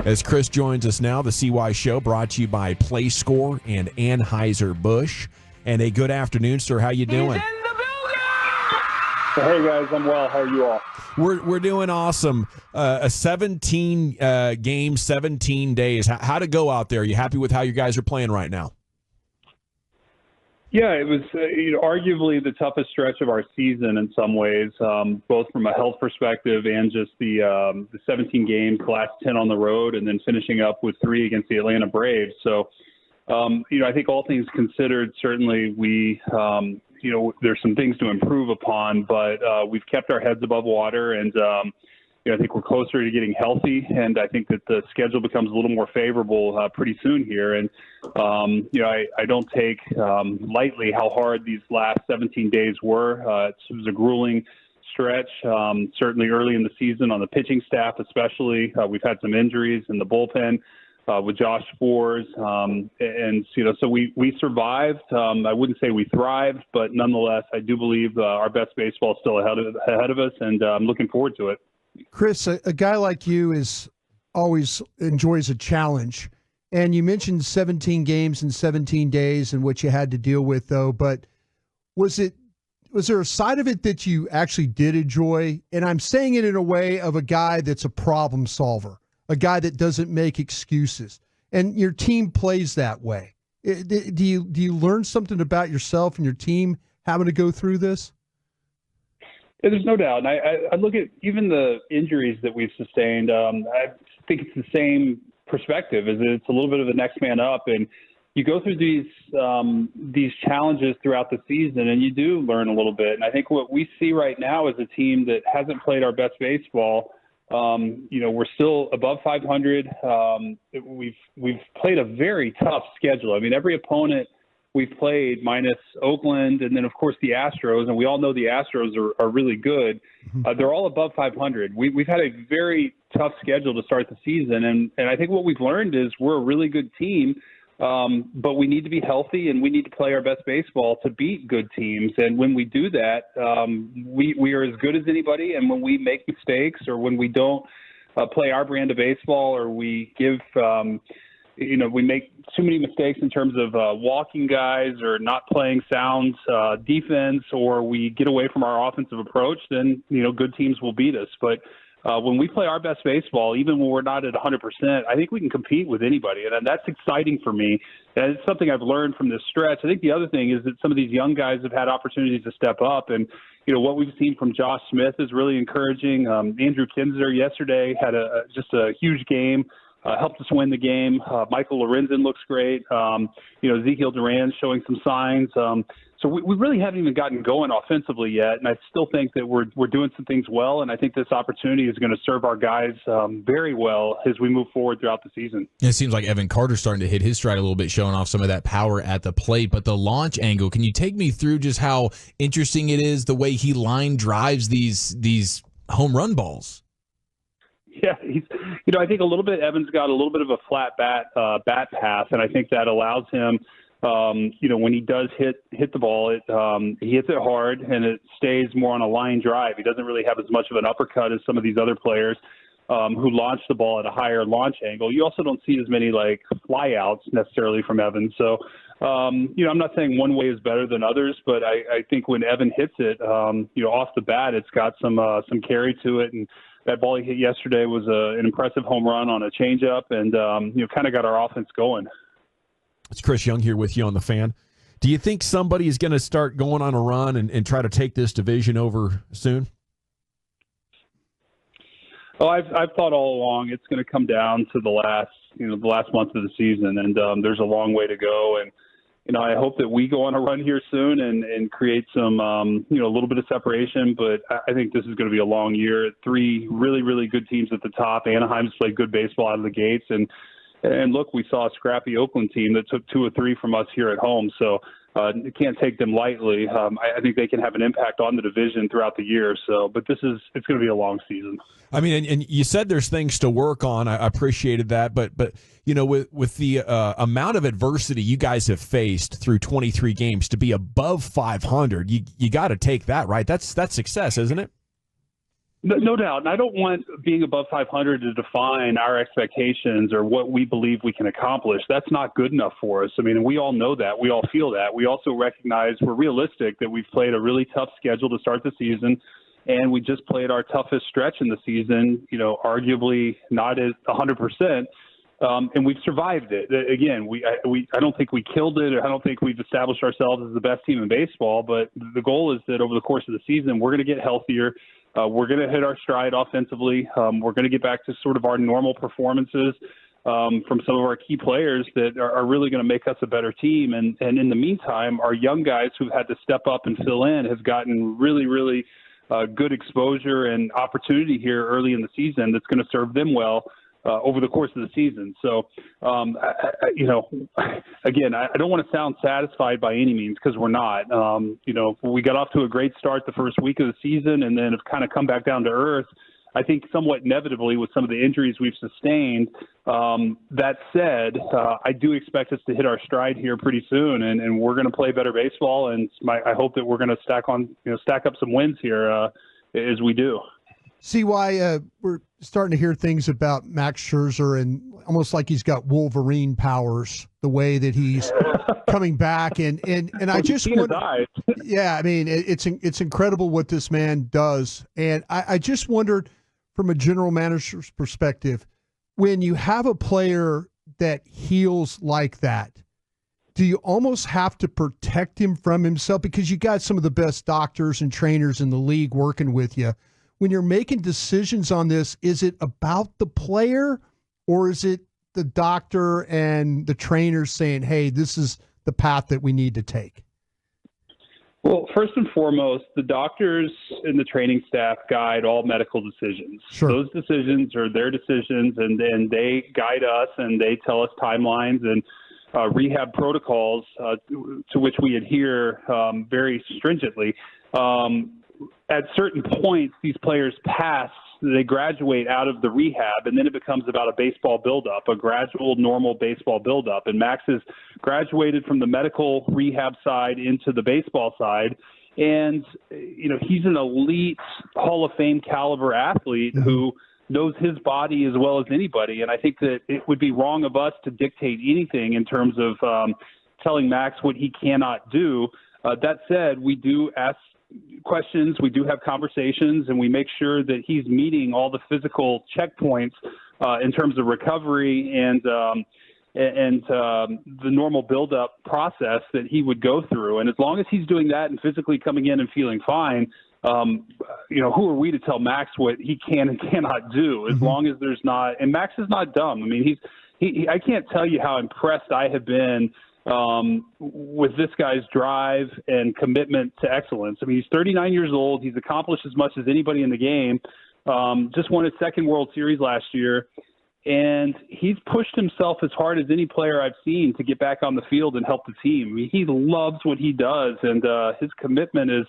As Chris joins us now, the CY Show brought to you by PlayScore and Anheuser-Busch. And a good afternoon, sir. How you doing? Hey, guys. I'm well. How are you all? We're doing awesome. A 17 game, 17 days. How'd it go out there? Are you happy with how you guys are playing right now? Yeah, it was arguably the toughest stretch of our season in some ways, both from a health perspective and just the 17 games, the last 10 on the road, and then finishing up with 3 against the Atlanta Braves. So, I think all things considered, certainly we, there's some things to improve upon, but we've kept our heads above water, and I think we're closer to getting healthy, and I think that the schedule becomes a little more favorable pretty soon here. And, I don't take lightly how hard these last 17 days were. It was a grueling stretch, certainly early in the season on the pitching staff especially. We've had some injuries in the bullpen with Josh Spores. So we survived. I wouldn't say we thrived, but nonetheless, I do believe our best baseball is still ahead of us, and I'm looking forward to it. Chris, a guy like you is always enjoys a challenge. And you mentioned 17 games in 17 days and what you had to deal with, though. But was there a side of it that you actually did enjoy? And I'm saying it in a way of a guy that's a problem solver, a guy that doesn't make excuses. And your team plays that way. Do you learn something about yourself and your team having to go through this? Yeah, there's no doubt. And I look at even the injuries that we've sustained. I think it's the same perspective. Is it's a little bit of the next man up, and you go through these challenges throughout the season, and you do learn a little bit. And I think what we see right now is a team that hasn't played our best baseball. We're still above 500. We've played a very tough schedule. I mean, every opponent we've played minus Oakland and then, of course, the Astros, and we all know the Astros are really good. They're all above 500. We've had a very tough schedule to start the season, and I think what we've learned is we're a really good team, but we need to be healthy and we need to play our best baseball to beat good teams. And when we do that, we are as good as anybody, and when we make mistakes or when we don't play our brand of baseball or we give we make too many mistakes in terms of walking guys or not playing sound defense, or we get away from our offensive approach, then, good teams will beat us. But when we play our best baseball, even when we're not at 100%, I think we can compete with anybody. And that's exciting for me. And it's something I've learned from this stretch. I think the other thing is that some of these young guys have had opportunities to step up. And, what we've seen from Josh Smith is really encouraging. Andrew Kinzer yesterday had just a huge game. Helped us win the game. Michael Lorenzen looks great. Ezekiel Duran showing some signs. So we really haven't even gotten going offensively yet, and I still think that we're doing some things well, and I think this opportunity is going to serve our guys very well as we move forward throughout the season. It seems like Evan Carter's starting to hit his stride a little bit, showing off some of that power at the plate. But the launch angle, can you take me through just how interesting it is, the way he line drives these home run balls? Yeah, I think a little bit. Evan's got a little bit of a flat bat path, and I think that allows him. When he does hit the ball, he hits it hard, and it stays more on a line drive. He doesn't really have as much of an uppercut as some of these other players who launch the ball at a higher launch angle. You also don't see as many flyouts necessarily from Evan. So, I'm not saying one way is better than others, but I think when Evan hits it, off the bat, it's got some carry to it. And that ball he hit yesterday was an impressive home run on a changeup, and kind of got our offense going. It's Chris Young here with you on The Fan. Do you think somebody is going to start going on a run and try to take this division over soon? Oh, I've thought all along it's going to come down to the last month of the season, and there's a long way to go. And I hope that we go on a run here soon and create some a little bit of separation. But I think this is going to be a long year. 3 really, really good teams at the top. Anaheim's played good baseball out of the gates, and look, we saw a scrappy Oakland team that took 2 or 3 from us here at home. So you can't take them lightly. I think they can have an impact on the division throughout the year. So, but it's going to be a long season. I mean, and you said there's things to work on. I appreciated that, but with the amount of adversity you guys have faced through 23 games, to be above 500, you got to take that, right? That's success, isn't it? No doubt. And I don't want being above 500 to define our expectations or what we believe we can accomplish. That's not good enough for us. I mean, we all know that. We all feel that. We also recognize we're realistic that we've played a really tough schedule to start the season. And we just played our toughest stretch in the season, arguably not at 100%. And we've survived it. Again, I don't think we killed it. Or I don't think we've established ourselves as the best team in baseball. But the goal is that over the course of the season, we're going to get healthier. We're going to hit our stride offensively. We're going to get back to sort of our normal performances from some of our key players that are really going to make us a better team. And in the meantime, our young guys who've had to step up and fill in have gotten really, really good exposure and opportunity here early in the season that's going to serve them well over the course of the season. So, again, I don't want to sound satisfied by any means because we're not. We got off to a great start the first week of the season and then have kind of come back down to earth, I think somewhat inevitably with some of the injuries we've sustained. That said, I do expect us to hit our stride here pretty soon, and we're going to play better baseball. And I hope that we're going to stack up some wins here as we do. See why we're starting to hear things about Max Scherzer and almost like he's got Wolverine powers, the way that he's coming back. And I just wonder, yeah, I mean, it's incredible what this man does. And I just wondered from a general manager's perspective, when you have a player that heals like that, do you almost have to protect him from himself? Because you got some of the best doctors and trainers in the league working with you. When you're making decisions on this, is it about the player or is it the doctor and the trainers saying, hey, this is the path that we need to take? Well, first and foremost, the doctors and the training staff guide all medical decisions. Sure. Those decisions are their decisions, and then they guide us and they tell us timelines and rehab protocols to which we adhere very stringently. At certain points, these players pass, they graduate out of the rehab, and then it becomes about a baseball buildup, a gradual, normal baseball buildup. And Max has graduated from the medical rehab side into the baseball side. And, he's an elite Hall of Fame caliber athlete who knows his body as well as anybody. And I think that it would be wrong of us to dictate anything in terms of telling Max what he cannot do. That said, we do ask questions, we do have conversations, and we make sure that he's meeting all the physical checkpoints in terms of recovery and the normal build-up process that he would go through. And as long as he's doing that and physically coming in and feeling fine, who are we to tell Max what he can and cannot do? As long as there's not, and Max is not dumb. I mean, I can't tell you how impressed I have been with this guy's drive and commitment to excellence. I mean, he's 39 years old. He's accomplished as much as anybody in the game. Just won his second World Series last year. And he's pushed himself as hard as any player I've seen to get back on the field and help the team. I mean, he loves what he does, and his commitment is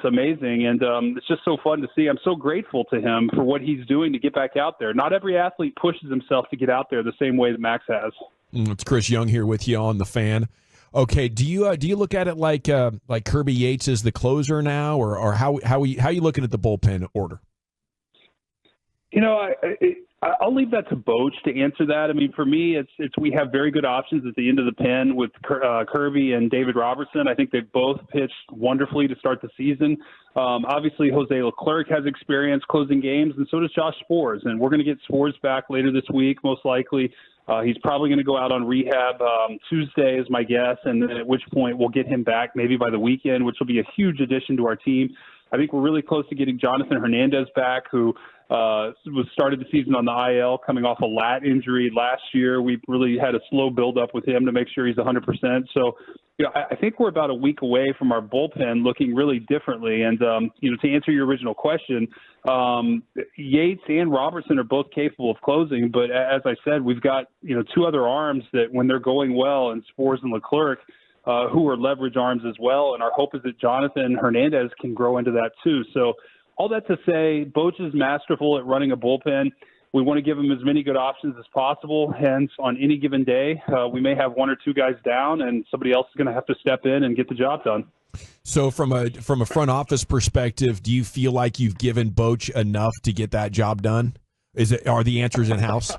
amazing. And it's just so fun to see. I'm so grateful to him for what he's doing to get back out there. Not every athlete pushes himself to get out there the same way that Max has. It's Chris Young here with you on The Fan. Okay, do you look at it like Kirby Yates is the closer now, or how are you looking at the bullpen order? I'll leave that to Boch to answer that. I mean, for me, it's we have very good options at the end of the pen with Kirby and David Robertson. I think they've both pitched wonderfully to start the season. Obviously, Jose Leclerc has experience closing games, and so does Josh Sborz. And we're going to get Sborz back later this week, most likely. He's probably going to go out on rehab Tuesday is my guess, and then at which point we'll get him back maybe by the weekend, which will be a huge addition to our team. I think we're really close to getting Jonathan Hernandez back, who was started the season on the IL coming off a lat injury last year. We really had a slow build-up with him to make sure he's 100%. So, I think we're about a week away from our bullpen looking really differently. And, to answer your original question, Yates and Robertson are both capable of closing. But as I said, we've got, two other arms that when they're going well, and Sborz and Leclerc, who are leverage arms as well. And our hope is that Jonathan Hernandez can grow into that too. So all that to say, Boch is masterful at running a bullpen. We want to give him as many good options as possible. Hence, on any given day, we may have one or two guys down, and somebody else is going to have to step in and get the job done. So from a front office perspective, do you feel like you've given Boch enough to get that job done? Are the answers in house?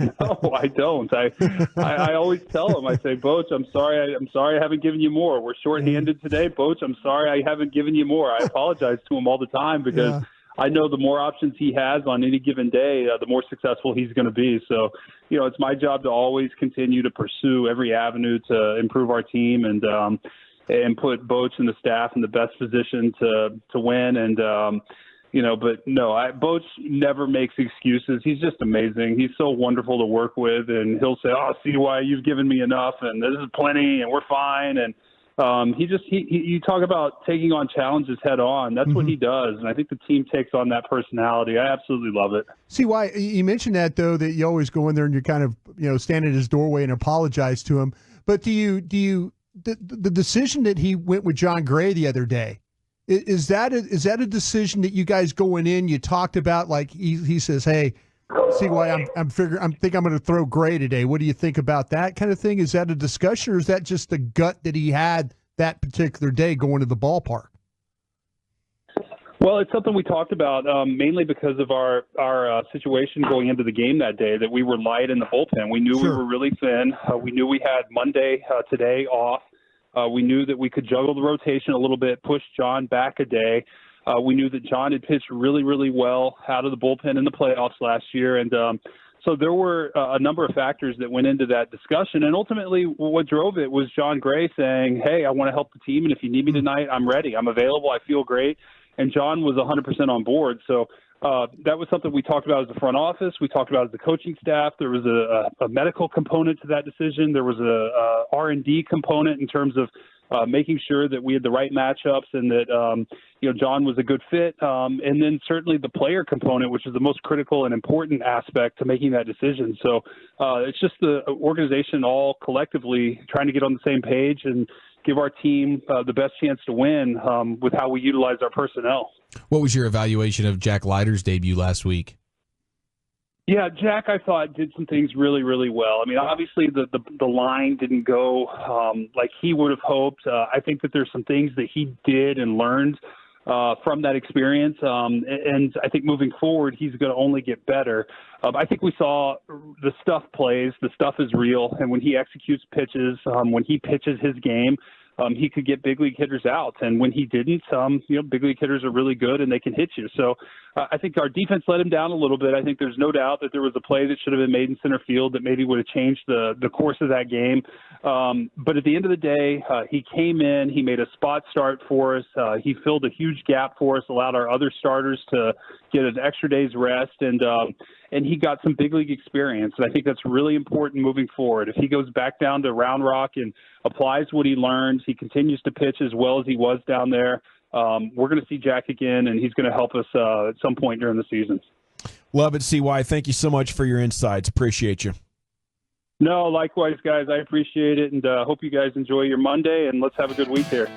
No, I don't. I always tell him, I say, Boch, I'm sorry I haven't given you more. We're shorthanded today, Boch. I'm sorry I haven't given you more. I apologize to him all the time because I know the more options he has on any given day, the more successful he's going to be. So, it's my job to always continue to pursue every avenue to improve our team and put Boch and the staff in the best position to win. And, but no, Boch never makes excuses. He's just amazing. He's so wonderful to work with. And he'll say, see why you've given me enough and this is plenty and we're fine. And you talk about taking on challenges head on. That's what he does. And I think the team takes on that personality. I absolutely love it. See why you mentioned that, though, that you always go in there and you kind of, stand at his doorway and apologize to him. But the decision that he went with John Gray the other day, is that a decision that you guys going in, you talked about, like he says, hey, see why I'm going to throw Gray today. What do you think about that kind of thing? Is that a discussion, or is that just the gut that he had that particular day going to the ballpark? Well, it's something we talked about mainly because of our situation going into the game that day, that we were light in the bullpen. We knew we were really thin. We knew we had Monday today off. We knew that we could juggle the rotation a little bit, push John back a day. We knew that John had pitched really, really well out of the bullpen in the playoffs last year. And so there were a number of factors that went into that discussion. And ultimately what drove it was John Gray saying, hey, I want to help the team. And if you need me tonight, I'm ready. I'm available. I feel great. And John was 100% on board. So that was something we talked about as the front office. We talked about as the coaching staff. There was a medical component to that decision. There was a R&D component in terms of making sure that we had the right matchups and that, John was a good fit. And then certainly the player component, which is the most critical and important aspect to making that decision. So it's just the organization all collectively trying to get on the same page and give our team the best chance to win with how we utilize our personnel. What was your evaluation of Jack Leiter's debut last week? Yeah, Jack, I thought, did some things really, really well. I mean, obviously the line didn't go like he would have hoped. I think that there's some things that he did and learned from that experience. And I think moving forward, he's going to only get better. I think we saw the stuff plays. The stuff is real. And when he executes pitches, when he pitches his game, he could get big league hitters out. And when he didn't, big league hitters are really good and they can hit you. So I think our defense let him down a little bit. I think there's no doubt that there was a play that should have been made in center field that maybe would have changed the course of that game. But at the end of the day, he came in, he made a spot start for us. He filled a huge gap for us, allowed our other starters to get an extra day's rest. And he got some big league experience. And I think that's really important moving forward. If he goes back down to Round Rock and applies what he learned, he continues to pitch as well as he was down there, we're going to see Jack again, and he's going to help us at some point during the season. Love it, CY. Thank you so much for your insights. Appreciate you. No, likewise, guys. I appreciate it, and hope you guys enjoy your Monday, and let's have a good week here.